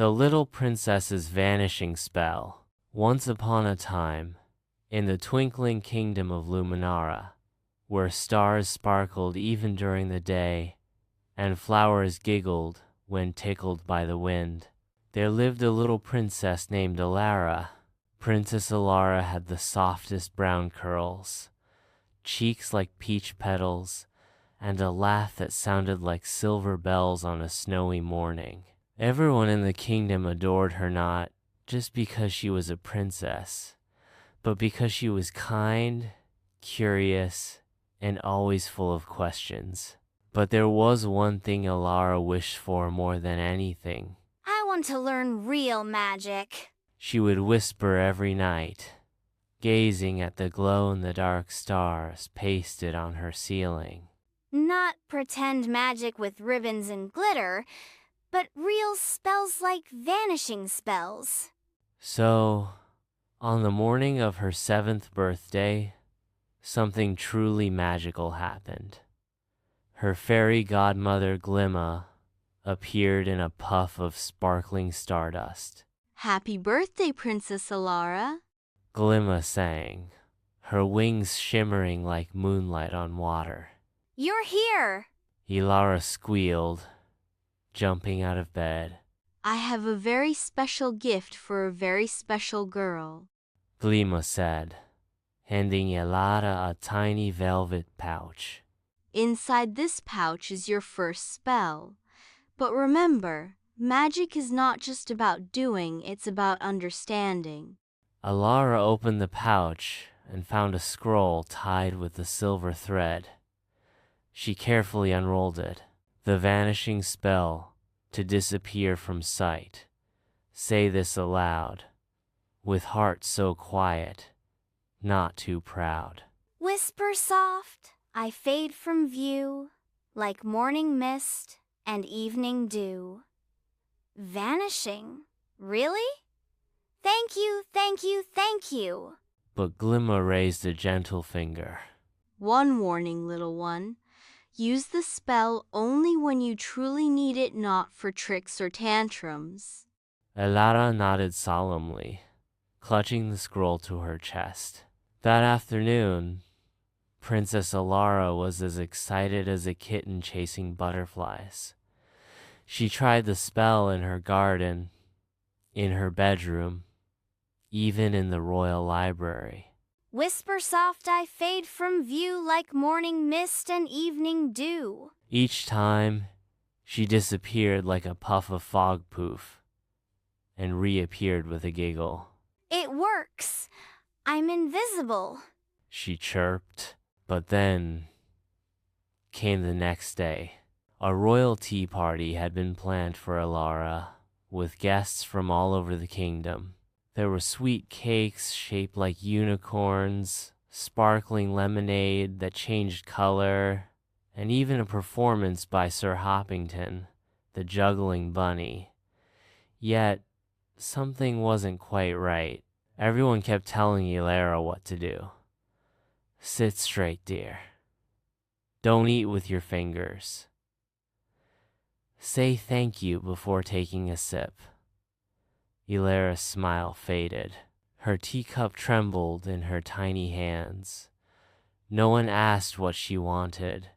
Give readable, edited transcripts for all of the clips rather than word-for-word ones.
The Little Princess's Vanishing Spell. Once upon a time, in the twinkling kingdom of Luminara, where stars sparkled even during the day, and flowers giggled when tickled by the wind, there lived a little princess named Alara. Princess Alara had the softest brown curls, cheeks like peach petals, and a laugh that sounded like silver bells on a snowy morning. Everyone in the kingdom adored her not just because she was a princess, but because she was kind, curious, and always full of questions. But there was one thing Alara wished for more than anything. I want to learn real magic, She would whisper every night, gazing at the glow-in-the-dark stars pasted on her ceiling. not pretend magic with ribbons and glitter, but real spells like vanishing spells. So, on the morning of her 7th birthday, something truly magical happened. Her fairy godmother Glimma appeared in a puff of sparkling stardust. Happy birthday, Princess Alara. Glimma sang, her wings shimmering like moonlight on water. You're here! Alara squealed, jumping out of bed. I have a very special gift for a very special girl. Glimma said, handing Alara a tiny velvet pouch. Inside this pouch is your first spell. But remember, magic is not just about doing, it's about understanding. Alara opened the pouch and found a scroll tied with a silver thread. She carefully unrolled it. The vanishing spell, to disappear from sight. Say this aloud, with heart so quiet, not too proud. Whisper soft, I fade from view, like morning mist and evening dew. Vanishing? Really? Thank you, thank you, thank you. But Glimma raised a gentle finger. One warning, little one. Use the spell only when you truly need it, not for tricks or tantrums. Alara nodded solemnly, clutching the scroll to her chest. That afternoon, Princess Alara was as excited as a kitten chasing butterflies. She tried the spell in her garden, in her bedroom, even in the royal library. Whisper soft, I fade from view like morning mist and evening dew. Each time, she disappeared like a puff of fog poof and reappeared with a giggle. It works. I'm invisible. She chirped. But then came the next day. A royal tea party had been planned for Alara, with guests from all over the kingdom. There were sweet cakes shaped like unicorns, sparkling lemonade that changed color, and even a performance by Sir Hoppington, the juggling bunny. Yet, something wasn't quite right. Everyone kept telling Alara what to do. Sit straight, dear. Don't eat with your fingers. Say thank you before taking a sip. Alara's smile faded. Her teacup trembled in her tiny hands. No one asked what she wanted.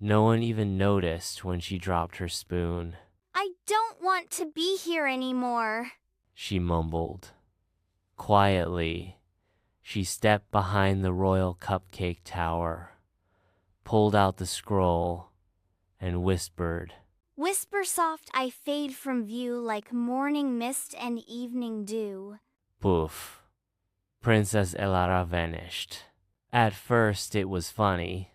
No one even noticed when she dropped her spoon. I don't want to be here anymore, she mumbled. Quietly, she stepped behind the royal cupcake tower, pulled out the scroll, and whispered, Whisper soft, I fade from view like morning mist and evening dew. Poof. Princess Alara vanished. At first it was funny.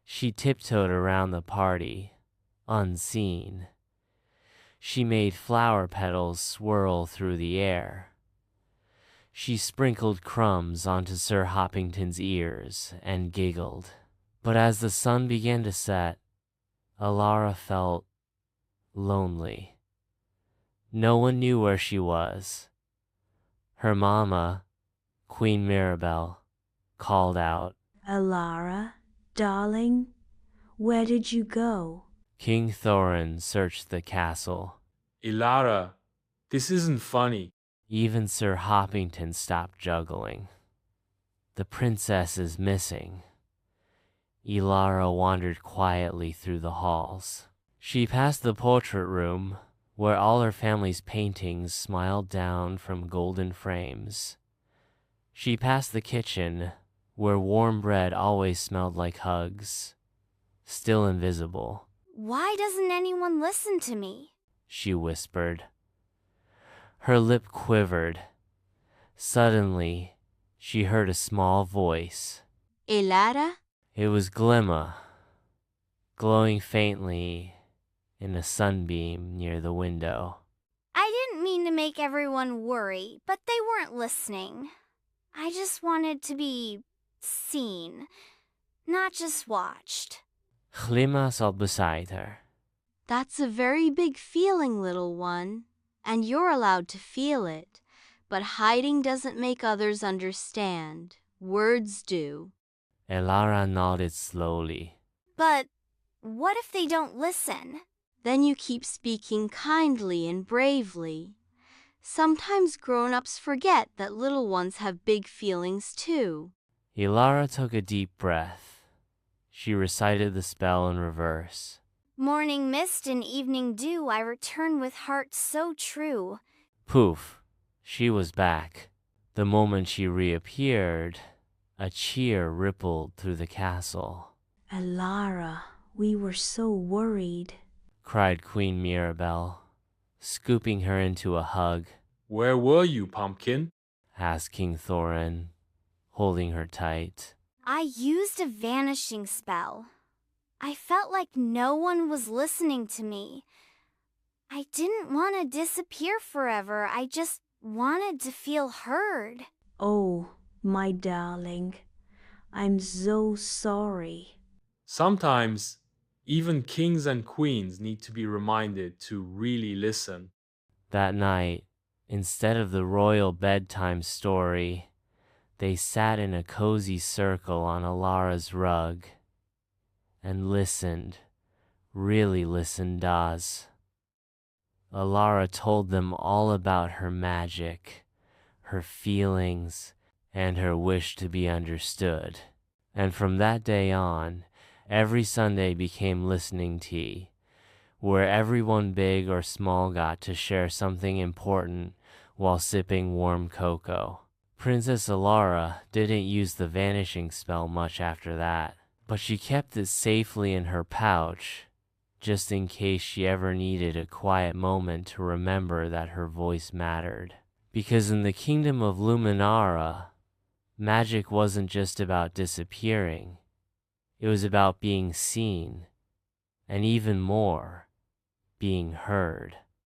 She tiptoed around the party, unseen. She made flower petals swirl through the air. She sprinkled crumbs onto Sir Hoppington's ears and giggled. But as the sun began to set, Alara felt lonely. No one knew where she was. Her mama, Queen Mirabelle, called out, Alara, darling, where did you go? King Thorin searched the castle, Ilara, this isn't funny. Even Sir Hoppington stopped juggling. The princess is missing. Ilara wandered quietly through the halls. She passed the portrait room, where all her family's paintings smiled down from golden frames. She passed the kitchen, where warm bread always smelled like hugs. Still invisible, Why doesn't anyone listen to me? she whispered. Her lip quivered. Suddenly, she heard a small voice. Ilara? It was Glimma, glowing faintly in a sunbeam near the window. I didn't mean to make everyone worry, but they weren't listening. I just wanted to be seen, not just watched. Glimma zat beside her. That's a very big feeling, little one, and you're allowed to feel it. But hiding doesn't make others understand. Words do. Elara nodded slowly. But what if they don't listen? Then you keep speaking kindly and bravely. Sometimes grown-ups forget that little ones have big feelings too. Elara took a deep breath. She recited the spell in reverse. Morning mist and evening dew, I return with heart so true. Poof! She was back. The moment she reappeared, a cheer rippled through the castle. Alara, we were so worried, Cried Queen Mirabelle, scooping her into a hug. Where were you, Pumpkin? Asked King Thorin, holding her tight. I used a vanishing spell. I felt like no one was listening to me. I didn't want to disappear forever. I just wanted to feel heard. Oh, my darling, I'm so sorry. Sometimes, even kings and queens need to be reminded to really listen. That night, instead of the royal bedtime story, they sat in a cozy circle on Alara's rug and listened, really listened, Daz. Alara told them all about her magic, her feelings, and her wish to be understood. And from that day on, every Sunday became listening tea, where everyone big or small got to share something important while sipping warm cocoa. Princess Alara didn't use the vanishing spell much after that, but she kept it safely in her pouch, just in case she ever needed a quiet moment to remember that her voice mattered. Because in the kingdom of Luminara, magic wasn't just about disappearing. It was about being seen, and even more, being heard.